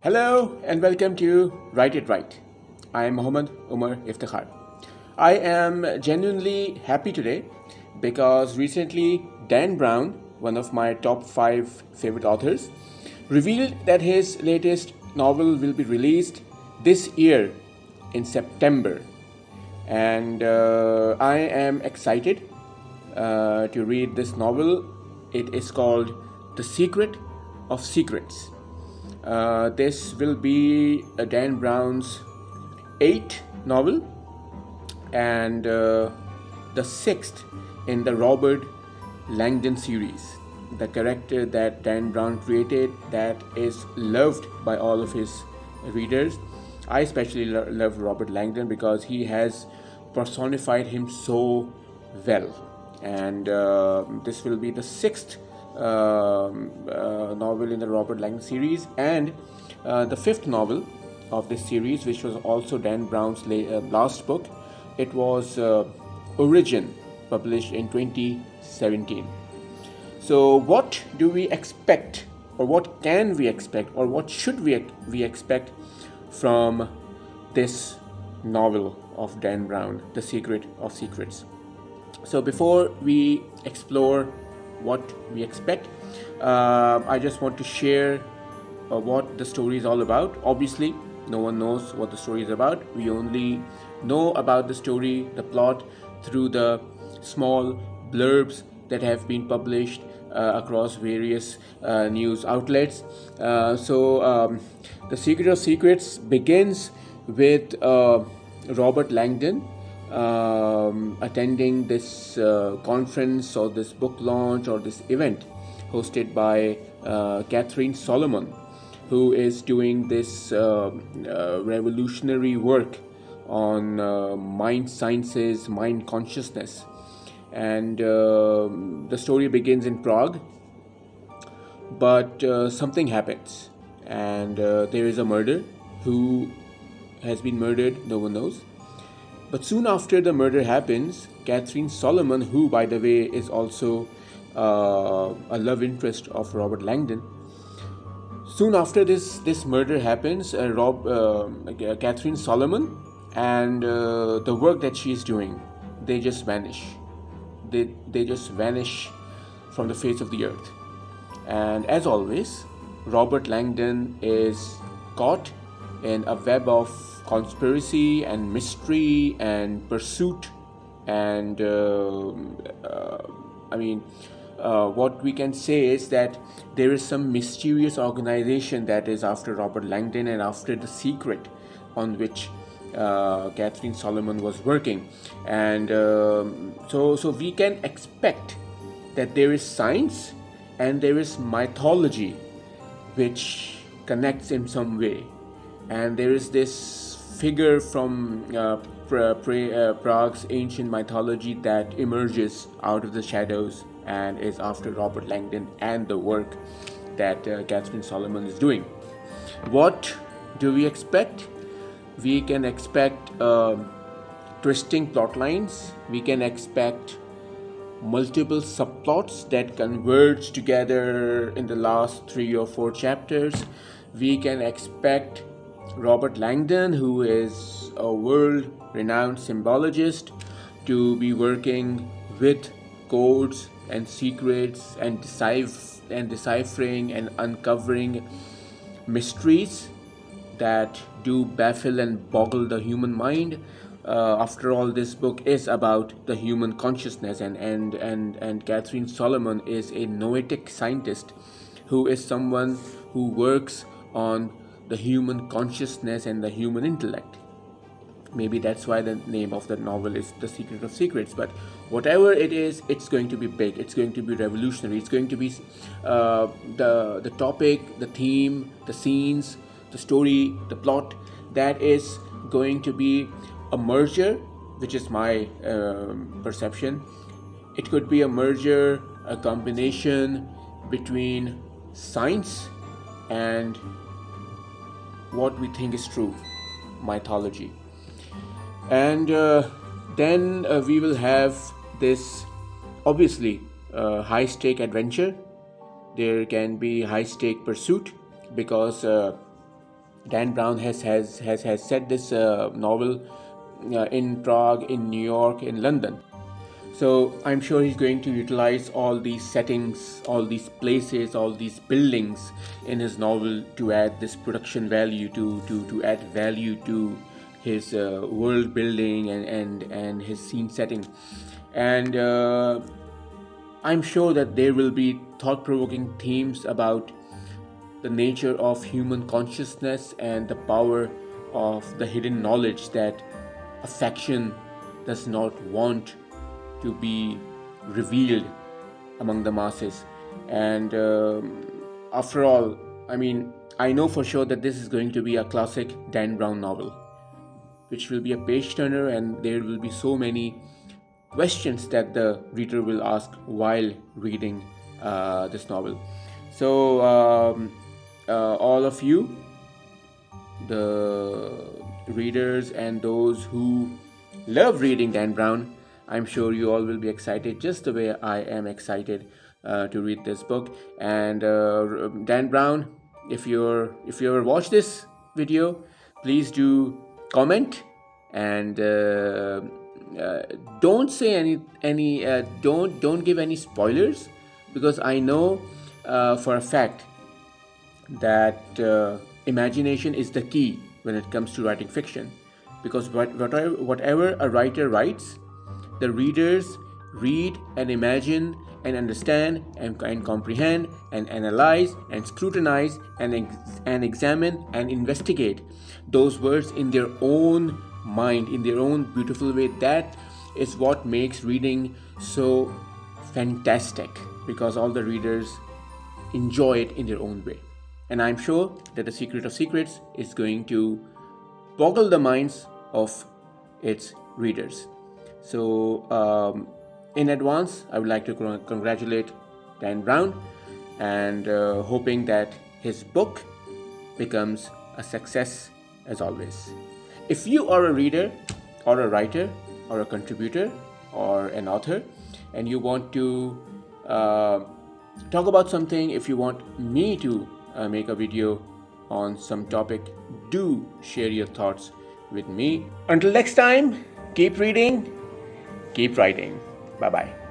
Hello and welcome to Write It Right. I am Muhammad Omar Iftikhar. I am genuinely happy today because recently Dan Brown, one of my top 5 favorite authors, revealed that his latest novel will be released this year in September. And I am excited to read this novel. It is called The Secret of Secrets. This will be Dan Brown's 8th novel and the 6th in the Robert Langdon series. The character that Dan Brown created that is loved by all of his readers. I especially love Robert Langdon because he has personified him so well. And this will be the 6th novel in the Robert Langdon series and the 5th novel of this series, which was also Dan Brown's last book. It was Origin, published in 2017. So what do we expect, or what can we expect, or what should we expect from this novel of Dan Brown, The Secret of Secrets? So before we explore what we expect, I just want to share what the story is all about. Obviously, no one knows what the story is about. We only know about the story, the plot, through the small blurbs that have been published across various news outlets. The Secret of Secrets begins with Robert Langdon attending this conference or this book launch or this event hosted by Catherine Solomon, who is doing this revolutionary work on mind sciences, mind consciousness. And the story begins in Prague, but something happens, and there is a murder. Who has been murdered, no one knows. But soon after the murder happens, Catherine Solomon, who by the way is also a love interest of Robert Langdon, soon after this murder happens, Catherine Solomon and the work that she is doing, they just vanish. They just vanish from the face of the earth. And as always, Robert Langdon is caught in a web of conspiracy and mystery and pursuit. And what we can say is that there is some mysterious organization that is after Robert Langdon and after the secret on which Catherine Solomon was working. And so we can expect that there is science and there is mythology which connects in some way. And there is this figure from Prague's ancient mythology that emerges out of the shadows and is after Robert Langdon and the work that Catherine Solomon is doing. What do we expect? We can expect twisting plot lines. We can expect multiple subplots that converge together in the last 3 or 4 chapters. We can expect Robert Langdon, who is a world-renowned symbologist, to be working with codes and secrets and deciphering and uncovering mysteries that do baffle and boggle the human mind. After all, this book is about the human consciousness, and Catherine Solomon is a noetic scientist who is someone who works on the human consciousness and the human intellect. Maybe that's why the name of the novel is The Secret of Secrets. But whatever it is, it's going to be big. It's going to be revolutionary. It's going to be the topic, the theme, the scenes, the story, the plot. That is going to be a merger, which is my perception. It could be a merger, a combination between science and what we think is true, mythology. And then we will have this, obviously, high-stake adventure. There can be high-stake pursuit because Dan Brown has set this novel in Prague, in New York, in London. So I'm sure he's going to utilize all these settings, all these places, all these buildings in his novel to add this production value, to add value to his world building and his scene setting. And I'm sure that there will be thought-provoking themes about the nature of human consciousness and the power of the hidden knowledge that a faction does not want to be revealed among the masses. And after all, I know for sure that this is going to be a classic Dan Brown novel, which will be a page turner, and there will be so many questions that the reader will ask while reading this novel. So all of you, the readers and those who love reading Dan Brown, I'm sure you all will be excited just the way I am excited to read this book. And Dan Brown, if you ever watch this video, please do comment, and don't say any don't give any spoilers, because I know for a fact that imagination is the key when it comes to writing fiction, because whatever a writer writes, the readers read and imagine and understand and comprehend and analyze and scrutinize and examine and investigate those words in their own mind, in their own beautiful way. That is what makes reading so fantastic, because all the readers enjoy it in their own way. And I'm sure that The Secret of Secrets is going to boggle the minds of its readers. So in advance, I would like to congratulate Dan Brown, and hoping that his book becomes a success as always. If you are a reader or a writer or a contributor or an author, and you want to talk about something, if you want me to make a video on some topic, do share your thoughts with me. Until next time, keep reading, keep writing. Bye bye.